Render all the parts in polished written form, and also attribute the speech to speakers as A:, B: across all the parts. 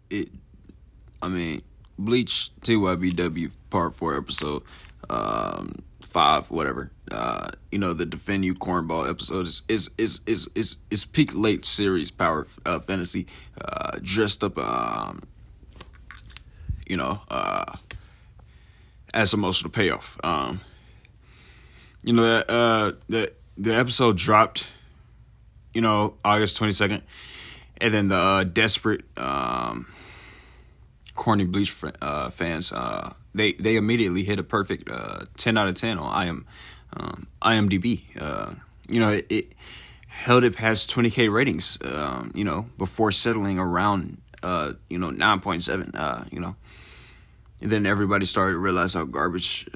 A: it. I mean, Bleach TYBW Part 4 episode 5, whatever. The Defend You Cornball episode is peak late series power fantasy, dressed up you know uh as emotional payoff. The episode dropped, August 22nd, and then the desperate corny Bleach fans, they immediately hit a perfect 10 out of 10 on IMDb. It held it past 20K ratings, before settling around 9.7. And then everybody started to realize how garbage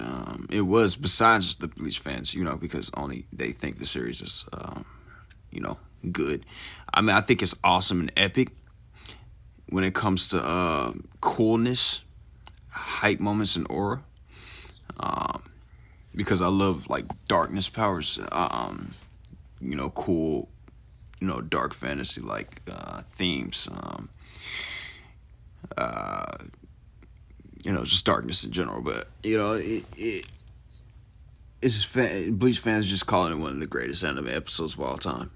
A: it was, besides the Bleach fans, because only they think the series is, good. I mean, I think it's awesome and epic when it comes to coolness, hype moments, and aura. Because I love, like, darkness powers, cool, dark fantasy, like, themes, just darkness in general. But it's just Bleach fans just calling it one of the greatest anime episodes of all time.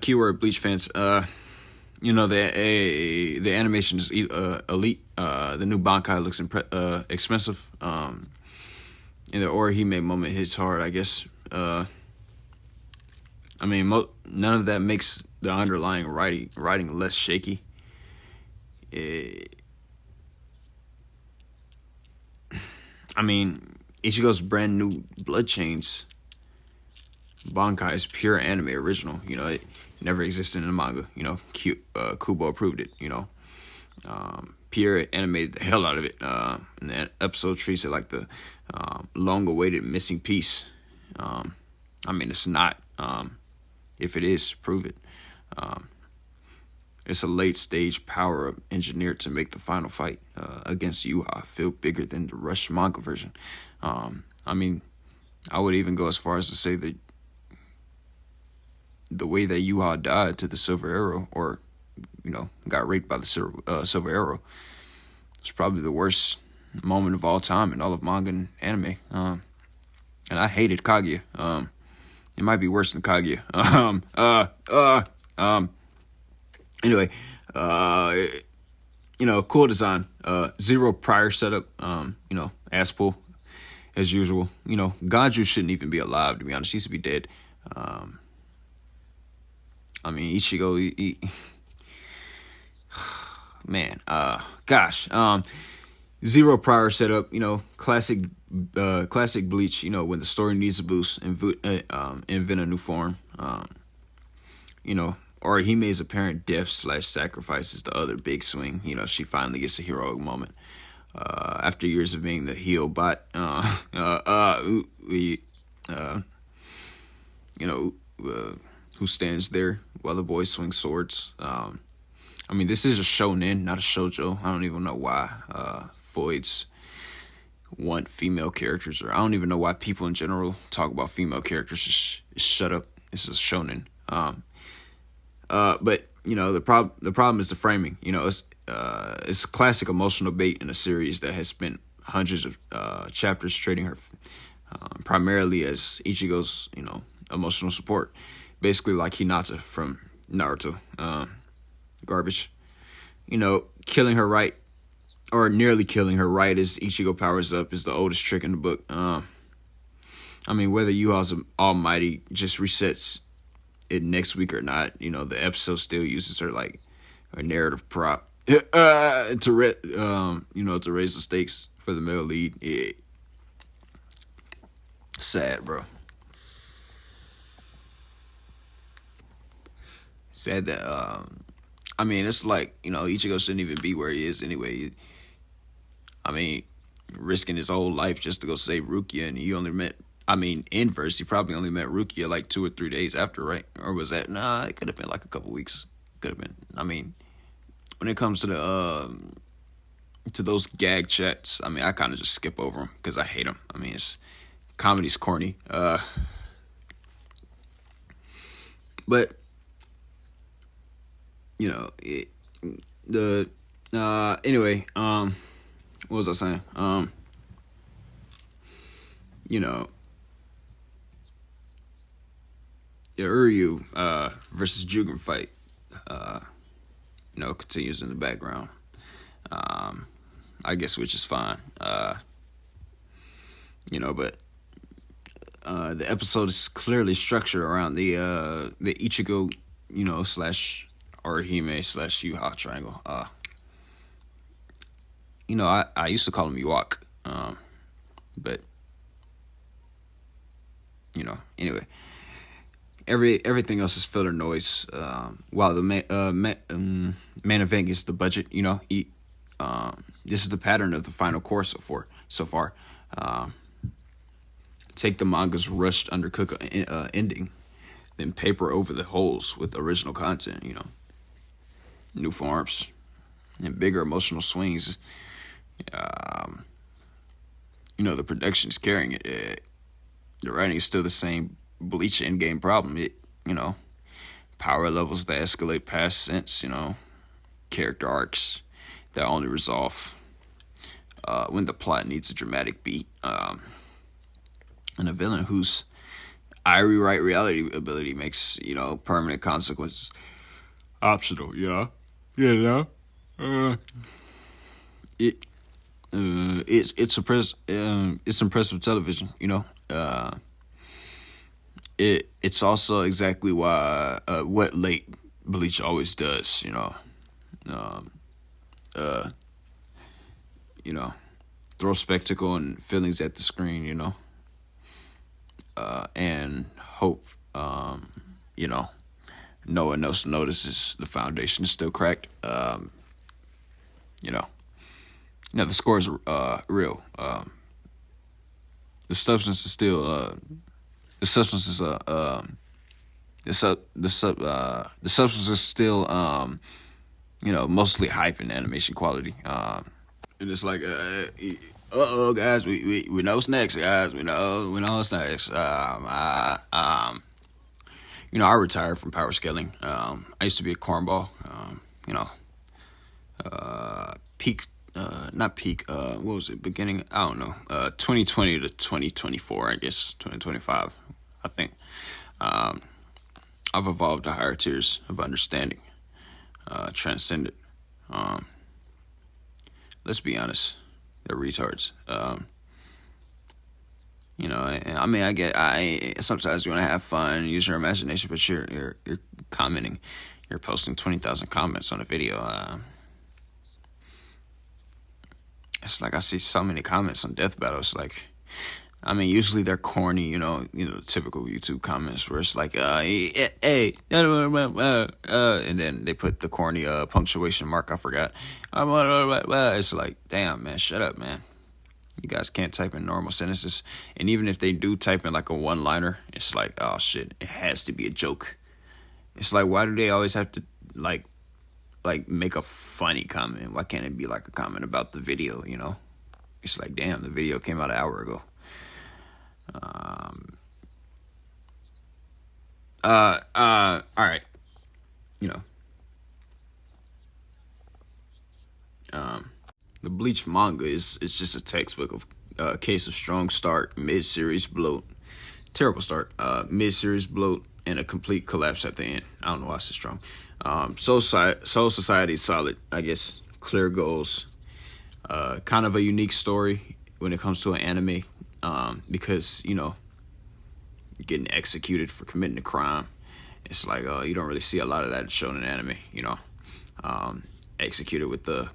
A: Keyword Bleach fans. The animation is elite. The new Bankai looks expensive. And the Orihime moment hits hard, I guess. None of that makes the underlying writing less shaky. Ichigo's brand new blood chains, Bankai, is pure anime original. It never existed in the manga. Kubo approved it. Pierre animated the hell out of it. And the episode treats it like the long-awaited missing piece. It's not. If it is, prove it. It's a late-stage power-up engineered to make the final fight against Yuha feel bigger than the Rush manga version. I would even go as far as to say that the way that Yuha died to the Silver Arrow, or, got raped by the Silver Arrow, was probably the worst moment of all time in all of manga and anime. And I hated Kaguya. It might be worse than Kaguya. Anyway, cool design. Zero prior setup. Ass pull as usual. Ganju shouldn't even be alive, to be honest. He should be dead. Ichigo, man, gosh. Zero prior setup. Classic Bleach. When the story needs a boost, invent a new form. Orihime's apparent death / sacrifice is the other big swing. She finally gets a heroic moment. After years of being the heel bot, who stands there while the boys swing swords. This is a shonen, not a shoujo. I don't even know why Foids want female characters, or I don't even know why people in general talk about female characters. Just shut up. This is a shonen. But the problem is the framing. It's classic emotional bait in a series that has spent hundreds of chapters treating her primarily as Ichigo's emotional support, basically like Hinata from Naruto. Garbage. Killing her right, or nearly killing her right, as Ichigo powers up, is the oldest trick in the book. Whether Yuha's almighty just resets it next week or not, the episode still uses her like a narrative prop to raise the stakes for the male lead. Sad, bro. Sad that it's like, Ichigo shouldn't even be where he is anyway. Risking his whole life just to go save Rukia, and he only met, inverse, he probably only met Rukia like 2 or 3 days after, right? Or was that, it could have been like a couple weeks. Could have been. When it comes to the to those gag chats, I kind of just skip over them because I hate them. It's comedy's corny. But the anyway, what was I saying? You know, the Uryu versus Jugen fight, continues in the background. I guess, which is fine. But the episode is clearly structured around the Ichigo, slash Orihime slash Yuha triangle. I used to call him Yuak, but anyway, everything else is filler noise. While the main event gets the budget, this is the pattern of the final course so far. Take the manga's rushed undercook ending, then paper over the holes with original content. New forms and bigger emotional swings. The production is carrying it. The writing is still the same Bleach endgame problem. Power levels that escalate past sense. Character arcs that only resolve when the plot needs a dramatic beat. And a villain whose I rewrite reality ability makes permanent consequences optional. It's impressive television. It's also exactly why what late Bleach always does. Throw spectacle and feelings at the screen. And hope no one else notices the foundation is still cracked. The scores are real. The substance is still the substance is still mostly hype and animation quality. And it's like guys, we know snacks, guys. We know snacks. I retired from power scaling. I used to be a cornball. Peak. Not peak. What was it? Beginning. I don't know. 2020 to 2024. I guess 2025. I think. I've evolved to higher tiers of understanding. Transcended. Let's be honest. They're retards. I sometimes you want to have fun, use your imagination, but you're commenting, you're posting 20,000 comments on a video. It's like I see so many comments on Death Battles. Like, usually they're corny, typical YouTube comments where it's like, hey, and then they put the corny punctuation mark. I forgot. It's like, damn, man, shut up, man. You guys can't type in normal sentences. And even if they do type in like a one-liner, it's like, oh shit, it has to be a joke. It's like, why do they always have to like make a funny comment? Why can't it be like a comment about the video, It's like, damn, the video came out an hour ago. All right. The Bleach manga is just a textbook of case of strong start, mid-series bloat, terrible start, mid-series bloat, and a complete collapse at the end. I don't know why it's so strong. Soul Society is solid, I guess. Clear goals. Kind of a unique story when it comes to an anime, because you're getting executed for committing a crime. It's like you don't really see a lot of that shown in anime. Executed with the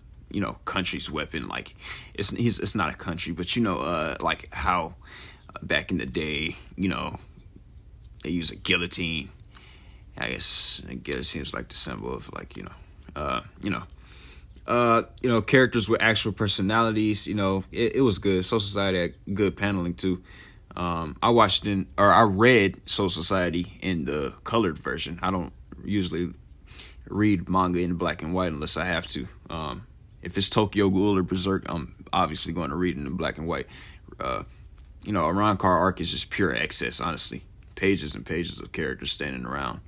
A: country's weapon. Like it's not a country, but like how back in the day, they use a guillotine. I guess a guillotine is like the symbol of like characters with actual personalities. It was good. Soul Society had good paneling too. I read Soul Society in the colored version. I don't usually read manga in black and white unless I have to. If it's Tokyo Ghoul or Berserk, I'm obviously going to read it in black and white. A Rancor arc is just pure excess, honestly. Pages and pages of characters standing around,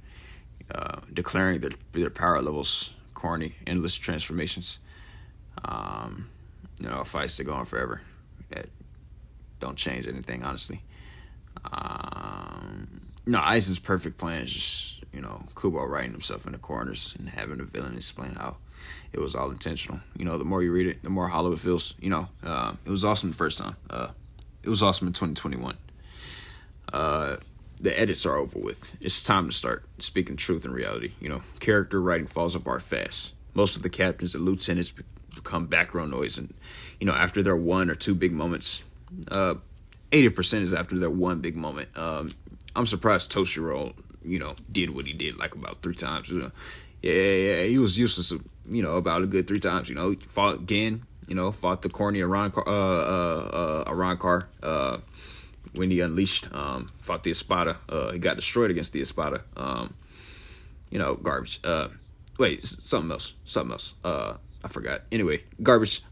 A: declaring their power levels corny, endless transformations. Fights that go on forever that don't change anything, honestly. Aizen's perfect plan is just, Kubo writing himself into corners and having the villain explain how it was all intentional. The more you read it, the more hollow it feels. It was awesome the first time. It was awesome in 2021. The edits are over with. It's time to start speaking truth and reality. Character writing falls apart fast. Most of the captains and lieutenants become background noise, and after their one or two big moments, 80% is after their one big moment. I'm surprised Toshiro, did what he did like about 3 times. Yeah, he was useless, about a good 3 times. He fought again. Fought the corny Arrancar when he unleashed. Fought the Espada. He got destroyed against the Espada. Garbage. Wait, something else. I forgot. Anyway, garbage.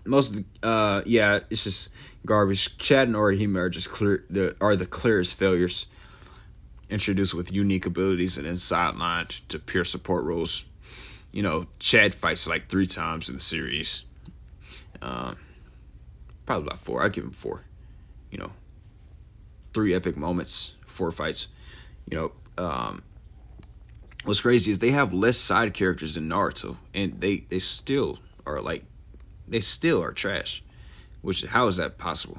A: Most of the, it's just garbage. Chad and Orihime are just the clearest failures. Introduced with unique abilities and then sidelined to pure support roles. Chad fights like 3 times in the series. Probably about 4. I'd give him 4. 3 epic moments, 4 fights. What's crazy is they have less side characters than Naruto, and they still are trash. Which, how is that possible?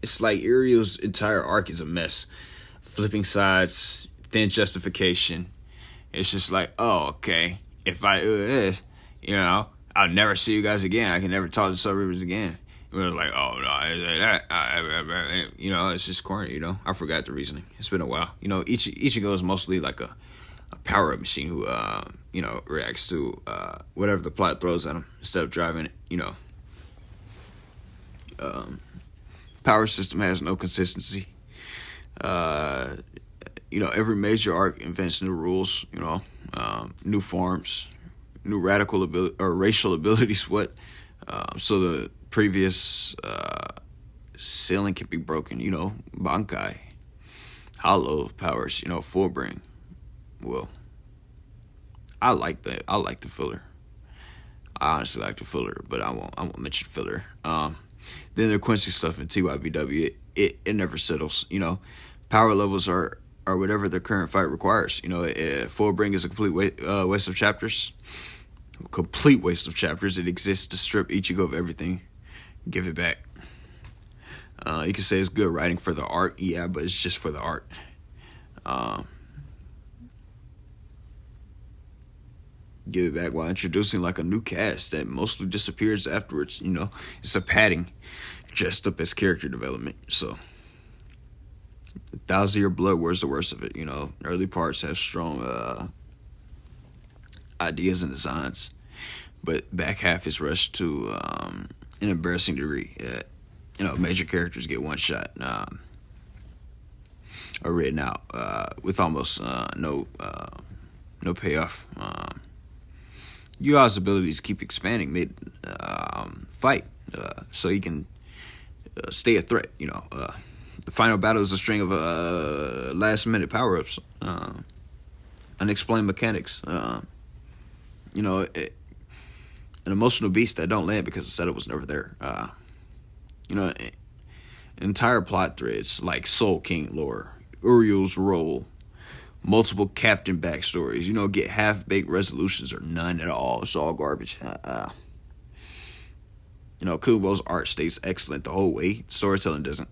A: It's like Irio's entire arc is a mess. Flipping sides, thin justification. It's just like, oh, okay. If I do this, I'll never see you guys again. I can never talk to Sub Rivers again. It was like, oh no, it's just corny. I forgot the reasoning. It's been a while. Ichigo is mostly like a power-up machine who reacts to whatever the plot throws at him instead of driving it. Power system has no consistency. Every major arc invents new rules. New forms, new radical ability or racial abilities. So the previous ceiling can be broken. Bankai, hollow powers. Full bring. Well, I like the filler. I honestly like the filler, but I won't mention filler. Then the Quincy stuff in TYBW, it never settles. Power levels are whatever the current fight requires. Full bring is a complete waste of chapters. Complete waste of chapters. It exists to strip Ichigo of everything. Give it back. You can say it's good writing for the art. Yeah, but it's just for the art. Give it back while introducing like a new cast that mostly disappears afterwards. It's a padding dressed up as character development. So 1,000 Year Blood, where's the worst of it? Early parts have strong ideas and designs, but back half is rushed to an embarrassing degree. Major characters get one shot or written out with almost no payoff. Yua's abilities keep expanding mid fight, so he can stay a threat. The final battle is a string of last minute power ups, unexplained mechanics. An emotional beast that don't land because the setup was never there. Entire plot threads like Soul King lore, Uriel's role, multiple captain backstories. Get half-baked resolutions or none at all. It's all garbage. Kubo's art stays excellent the whole way. Storytelling doesn't.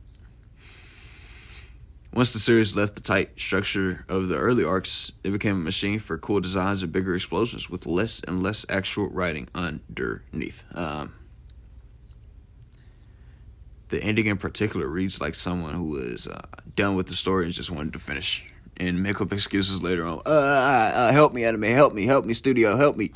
A: Once the series left the tight structure of the early arcs, it became a machine for cool designs and bigger explosions with less and less actual writing underneath. The ending in particular reads like someone who was done with the story and just wanted to finish and make up excuses later on. Help me, anime, help me, studio, help me.